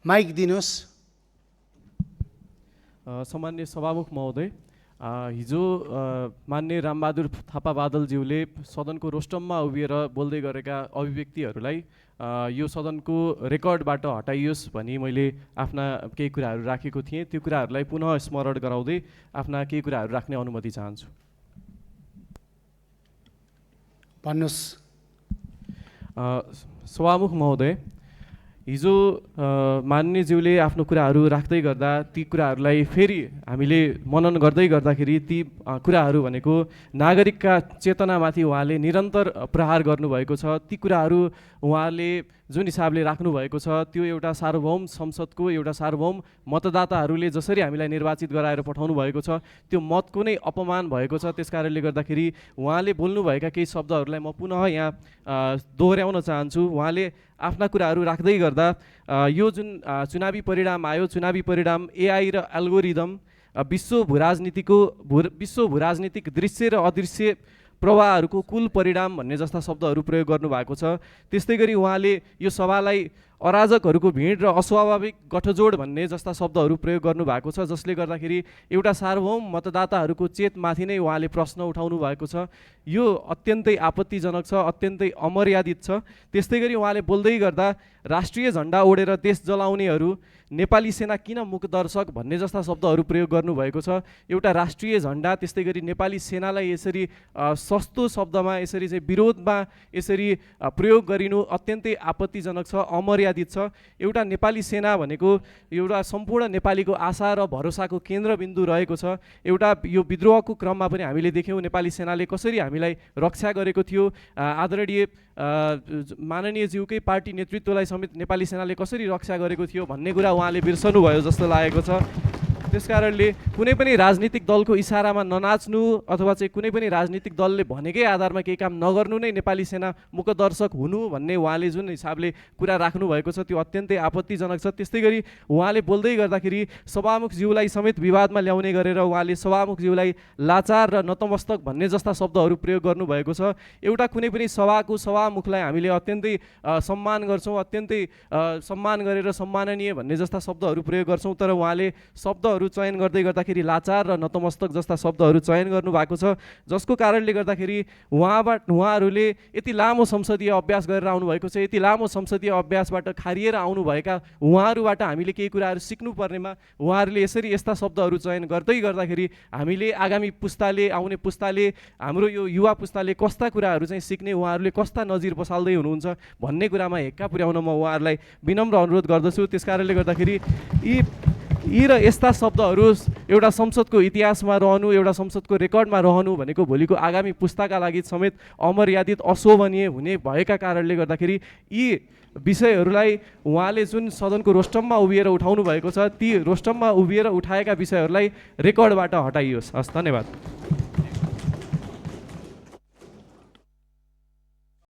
Mic दिनुहोस्। सामान्य सभामुख महोदय, हिजो मान्य रामबहादुर थापा बादलज्यूले सदनको रोस्टममा उभिएर बोल्दै गरेका अभिव्यक्तिहरूलाई यो सदनको रेकर्डबाट हटाइयोस् भनी मैले आफ्ना केही कुराहरू राखेको थिएँ। त्यो कुराहरूलाई पुनः स्मरण गराउँदै आफ्ना केही कुराहरू राख्ने अनुमति चाहन्छु। भन्नुहोस्। सभामुख महोदय, हिजो मान्यज्यूले आफ्नो कुराहरू राख्दै गर्दा ती कुराहरूलाई फेरि हामीले मनन गर्दै गर्दाखेरि ती कुराहरू भनेको नागरिकका चेतनामाथि उहाँले निरन्तर प्रहार गर्नुभएको छ। ती कुराहरू उहाँले जुन हिसाबले राख्नुभएको छ त्यो एउटा सार्वभौम संसदको एउटा सार्वभौम मतदाताहरूले जसरी हामीलाई निर्वाचित गराएर पठाउनु भएको छ त्यो मतको नै अपमान भएको छ। त्यस कारणले गर्दाखेरि उहाँले बोल्नुभएका केही शब्दहरूलाई म पुनः यहाँ दोहोऱ्याउन चाहन्छु। उहाँले आफ्ना कुराहरू राख्दै गर्दा यो जुन चुनावी परिणाम आयो, चुनावी परिणाम एआई र एल्गोरिदम विश्व भूराजनीतिक दृश्य र अदृश्य प्रवाहहरूको कुल परिणाम भन्ने जस्ता शब्दहरू प्रयोग गर्नुभएको छ। त्यस्तै गरी उहाँले यो सभालाई अराजकहरूको भिड र अस्वाभाविक गठजोड भन्ने जस्ता शब्दहरू प्रयोग गर्नुभएको छ, जसले गर्दाखेरि एउटा सार्वभौम मतदाताहरूको चेतमाथि नै उहाँले प्रश्न उठाउनु भएको छ। यो अत्यन्तै आपत्तिजनक छ, अत्यन्तै अमर्यादित छ। त्यस्तै गरी उहाँले बोल्दै गर्दा राष्ट्रिय झन्डा ओढेर देश जलाउनेहरू नेपाली सेना किन मूकदर्शक भन्ने जस्ता शब्दहरू प्रयोग गर्नुभएको छ। एउटा राष्ट्रिय झन्डा त्यस्तै गरी नेपाली सेनालाई यसरी सस्तो शब्दमा यसरी चाहिँ विरोधमा यसरी प्रयोग गरिनु अत्यन्तै आपत्तिजनक छ, अमर्यादित छ। एउटा नेपाली सेना भनेको एउटा सम्पूर्ण नेपालीको आशा र भरोसाको केन्द्रबिन्दु रहेको छ। एउटा यो विद्रोहको क्रममा पनि हामीले देख्यौँ नेपाली सेनाले कसरी हामीलाई रक्षा गरेको थियो। आदरणीय माननीय ज्यूकै पार्टी नेतृत्वलाई समेत नेपाली सेनाले कसरी रक्षा गरेको थियो भन्ने कुरा उहाँले बिर्सनु भयो जस्तो लागेको छ। त्यसकारणले कुनै पनि राजनीतिक दलको इसारामा ननाच्नु अथवा चाहिँ कुनै पनि राजनीतिक दलले भनेकै आधारमा केही काम नगर्नु नै नेपाली सेना मुखदर्शक हुनु भन्ने उहाँले जुन हिसाबले कुरा राख्नु भएको छ त्यो अत्यन्तै आपत्तिजनक छ। त्यस्तै गरी उहाँले बोल्दै गर्दाखेरि सभामुखज्यूलाई समेत विवादमा ल्याउने गरेर उहाँले सभामुखज्यूलाई लाचार र नतमस्तक भन्ने जस्ता शब्दहरू प्रयोग गर्नुभएको छ। एउटा कुनै पनि सभाको सभामुखलाई हामीले अत्यन्तै सम्मान गर्छौँ, अत्यन्तै सम्मान गरेर सम्माननीय भन्ने जस्ता शब्दहरू प्रयोग गर्छौँ, तर उहाँले शब्दहरू चयन गर्दै गर्दाखेरि लाचार र नतमस्तक जस्ता शब्दहरू चयन गर्नुभएको छ, जसको कारणले गर्दाखेरि उहाँहरूले यति लामो संसदीय अभ्यास गरेर आउनुभएको छ। यति लामो संसदीय अभ्यासबाट खारिएर आउनुभएका उहाँहरूबाट हामीले केही कुराहरू सिक्नुपर्नेमा उहाँहरूले यसरी यस्ता शब्दहरू चयन गर्दै गर्दाखेरि हामीले आगामी पुस्ताले आउने पुस्ताले हाम्रो यो युवा पुस्ताले कस्ता कुराहरू चाहिँ सिक्ने, उहाँहरूले कस्ता नजिर बसाल्दै हुनुहुन्छ भन्ने कुरामा हेक्का पुर्याउन म उहाँहरूलाई विनम्र अनुरोध गर्दछु। त्यस कारणले गर्दाखेरि यी र यस्ता शब्दहरू एउटा संसदको इतिहासमा रहनु, एउटा संसदको रेकर्डमा रहनु भनेको भोलिको आगामी पुस्ताका लागि समेत अमर्यादित अशोभनीय हुने भएका कारणले गर्दाखेरि यी विषयहरूलाई उहाँले जुन सदनको रोस्टममा उभिएर उठाउनु भएको छ ती रोस्टममा उभिएर उठाएका विषयहरूलाई रेकर्डबाट हटाइयोस्। हस्, धन्यवाद।